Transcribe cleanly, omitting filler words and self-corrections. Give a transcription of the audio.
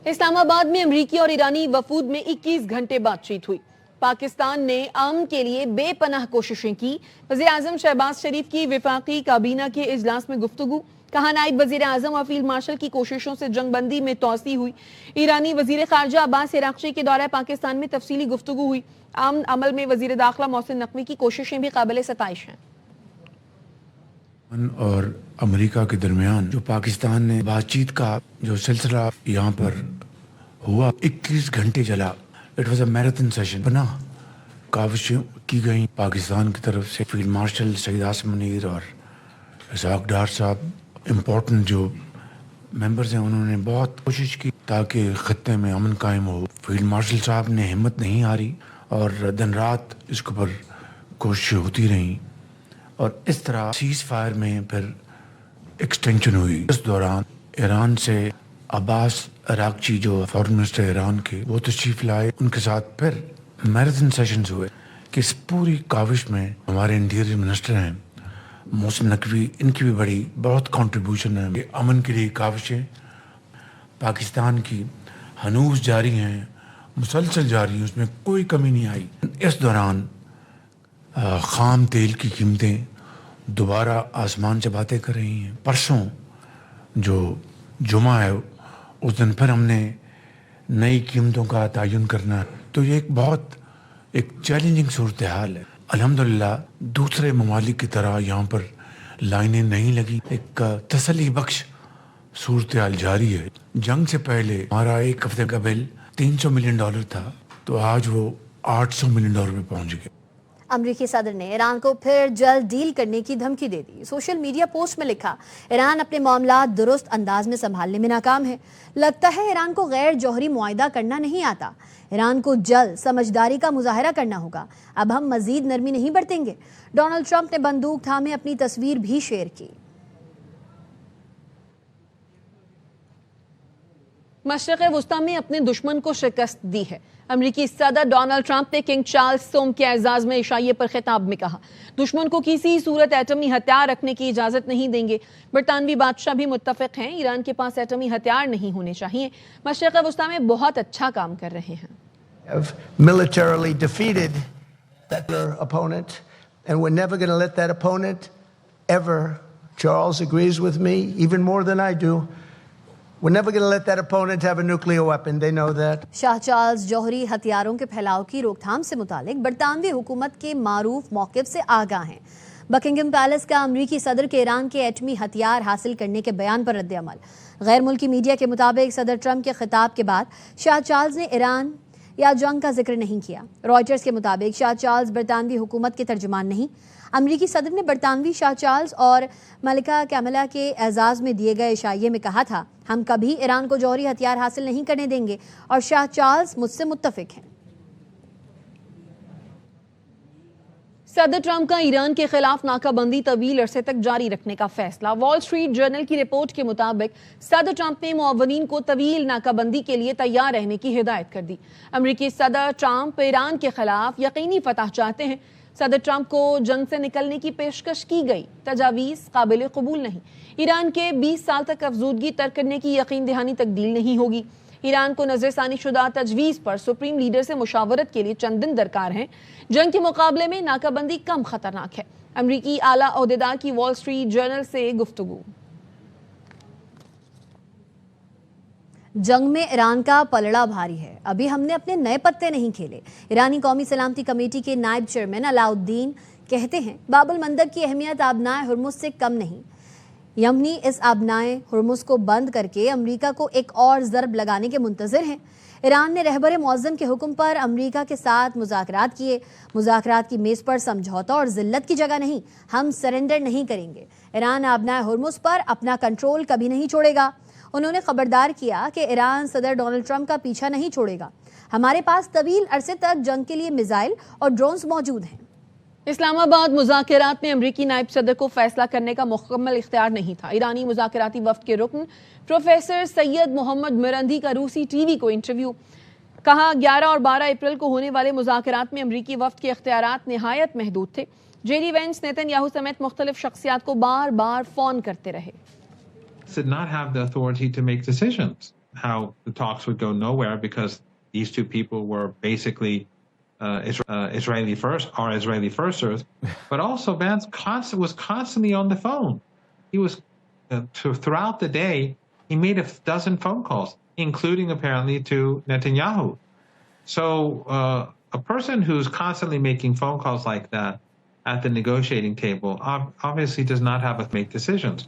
اسلام آباد میں امریکی اور ایرانی وفود میں 21 گھنٹے بات چیت ہوئی. پاکستان نے امن کے لیے بے پناہ کوششیں کی. وزیر اعظم شہباز شریف کی وفاقی کابینہ کے اجلاس میں گفتگو. کہا نائب وزیر اعظم اور فیلڈ مارشل کی کوششوں سے جنگ بندی میں توسیع ہوئی. ایرانی وزیر خارجہ عباس عراقچی کے دورہ پاکستان میں تفصیلی گفتگو ہوئی. امن عمل میں وزیر داخلہ محسن نقوی کی کوششیں بھی قابل ستائش ہیں. اور امریکہ کے درمیان جو پاکستان نے بات چیت کا جو سلسلہ یہاں پر ہوا 21 گھنٹے چلا. It was a marathon session. پناہ کاوشیں کی گئیں پاکستان کی طرف سے. فیلڈ مارشل سید عاصم منیر اور اسحاق ڈار صاحب امپورٹنٹ جو ممبرز ہیں انہوں نے بہت کوشش کی تاکہ خطے میں امن قائم ہو. فیلڈ مارشل صاحب نے ہمت نہیں ہاری اور دن رات اس کے اوپر کوششیں ہوتی رہیں اور اس طرح سیز فائر میں پھر ایکسٹینشن ہوئی. اس دوران ایران سے عباس عراقچی جو فارن منسٹر ایران کے وہ تشریف لائے. ان کے ساتھ پھر میراتھن سیشنز ہوئے کہ اس پوری کاوش میں ہمارے انٹیریئر منسٹر ہیں محسن نقوی, ان کی بھی بہت کنٹریبیوشن ہے. امن کے لیے کاوشیں پاکستان کی ہنوز جاری ہیں, مسلسل جاری ہیں, اس میں کوئی کمی نہیں آئی. اس دوران خام تیل کی قیمتیں دوبارہ آسمان سے باتیں کر رہی ہیں. پرسوں جو جمعہ ہے اس دن پھر ہم نے نئی قیمتوں کا تعین کرنا ہے. تو یہ ایک چیلنجنگ صورتحال ہے. الحمدللہ دوسرے ممالک کی طرح یہاں پر لائنیں نہیں لگی. ایک تسلی بخش صورتحال جاری ہے. جنگ سے پہلے ہمارا ایک ہفتے کا بل $300 ملین تھا تو آج وہ $800 ملین پہ پہنچ گیا. امریکی صدر نے ایران کو پھر جلد ڈیل کرنے کی دھمکی دے دی. سوشل میڈیا پوسٹ میں لکھا ایران اپنے معاملات درست انداز میں سنبھالنے میں ناکام ہے. لگتا ہے ایران کو غیر جوہری معاہدہ کرنا نہیں آتا. ایران کو جلد سمجھداری کا مظاہرہ کرنا ہوگا. اب ہم مزید نرمی نہیں برتیں گے. ڈونلڈ ٹرمپ نے بندوق تھامے اپنی تصویر بھی شیئر کی. مشرق وسطی میں اپنے دشمن کو شکست دی ہے. امریکی صدر ڈونلڈ ٹرمپ نے کنگ چارلز سوم کے اعزاز میں عشائیے پر خطاب میں کہا دشمن کو کسی صورت ایٹمی ہتھیار رکھنے کی اجازت نہیں دیں گے. برطانوی بادشاہ بھی متفق ہیں ایران کے پاس ایٹمی ہتھیار نہیں ہونے چاہیے. مشرق وسطی میں بہت اچھا کام کر رہے ہیں. Militarily defeated that opponent and we're never going to let that opponent ever. Charles agrees with me even more than I do. We're never going to let that opponent have a nuclear weapon. They know that. Shah Charles جوہری ہتھیاروں کے پھیلاؤ کی روک تھام سے متعلق برطانوی حکومت کے معروف موقف سے آگاہ ہیں. بکنگم پیلس کا امریکی صدر کے ایران کے ایٹمی ہتھیار حاصل کرنے کے بیان پر رد عمل. غیر ملکی میڈیا کے مطابق صدر ٹرمپ کے خطاب کے بعد شاہ چارلز نے ایران یا جنگ کا ذکر نہیں کیا. رائٹرز کے مطابق شاہ چارلز برطانوی حکومت کے ترجمان نہیں. امریکی صدر نے برطانوی شاہ چارلز اور ملکہ کیملا کے اعزاز میں دیے گئے عشائیے میں کہا تھا ہم کبھی ایران کو جوہری ہتھیار حاصل نہیں کرنے دیں گے اور شاہ چارلز مجھ سے متفق ہیں. صدر ٹرمپ کا ایران کے خلاف ناکہ بندی طویل عرصے تک جاری رکھنے کا فیصلہ. وال اسٹریٹ جرنل کی رپورٹ کے مطابق صدر ٹرمپ نے معاونین کو طویل ناکہ بندی کے لیے تیار رہنے کی ہدایت کر دی. امریکی صدر ٹرمپ ایران کے خلاف یقینی فتح چاہتے ہیں. صدر ٹرمپ کو جنگ سے نکلنے کی پیشکش کی گئی تجاویز قابل قبول نہیں. ایران کے 20 سال تک افزودگی ترک کرنے کی یقین دہانی تبدیل نہیں ہوگی. ایران کو نظر ثانی شدہ تجویز پر سپریم لیڈر سے مشاورت کے لیے چند دن درکار ہیں. جنگ کے مقابلے میں ناکہ بندی کم خطرناک ہے. امریکی اعلیٰ عہدیدار کی وال اسٹریٹ جرنل سے گفتگو. جنگ میں ایران کا پلڑا بھاری ہے. ابھی ہم نے اپنے نئے پتے نہیں کھیلے. ایرانی قومی سلامتی کمیٹی کے نائب چیئرمین علاؤالدین کہتے ہیں باب المندب کی اہمیت آبنائے ہرمز سے کم نہیں. یمنی اس آبنائے ہرمز کو بند کر کے امریکہ کو ایک اور ضرب لگانے کے منتظر ہیں. ایران نے رہبر معظم کے حکم پر امریکہ کے ساتھ مذاکرات کیے. مذاکرات کی میز پر سمجھوتا اور ذلت کی جگہ نہیں. ہم سرنڈر نہیں کریں گے. ایران آبنائے ہرمز پر اپنا کنٹرول کبھی نہیں چھوڑے گا. انہوں نے خبردار کیا کہ ایران صدر ڈونلڈ ٹرمپ کا پیچھا نہیں چھوڑے گا. ہمارے پاس طویل عرصے تک جنگ کے لیے میزائل اور ڈرونز موجود ہیں. اسلام آباد مذاکرات میں امریکی نائب صدر کو فیصلہ کرنے کا مکمل اختیار نہیں تھا. ایرانی مذاکراتی وفد کے رکن پروفیسر سید محمد مرندی کا روسی ٹی وی کو انٹرویو. کہا 11 اور 12 اپریل کو ہونے والے مذاکرات میں امریکی وفد کے اختیارات نہایت محدود تھے. J D Vance Netanyahu سمیت مختلف شخصیات کو بار بار فون کرتے رہے. Did not have the authority to make decisions. how the talks would go nowhere because these two people were basically Israeli firsters, but also Vance was constantly on the phone. He was throughout the day. He made a dozen phone calls, including apparently to Netanyahu. So a person who's constantly making phone calls like that at the negotiating table obviously does not have to make decisions.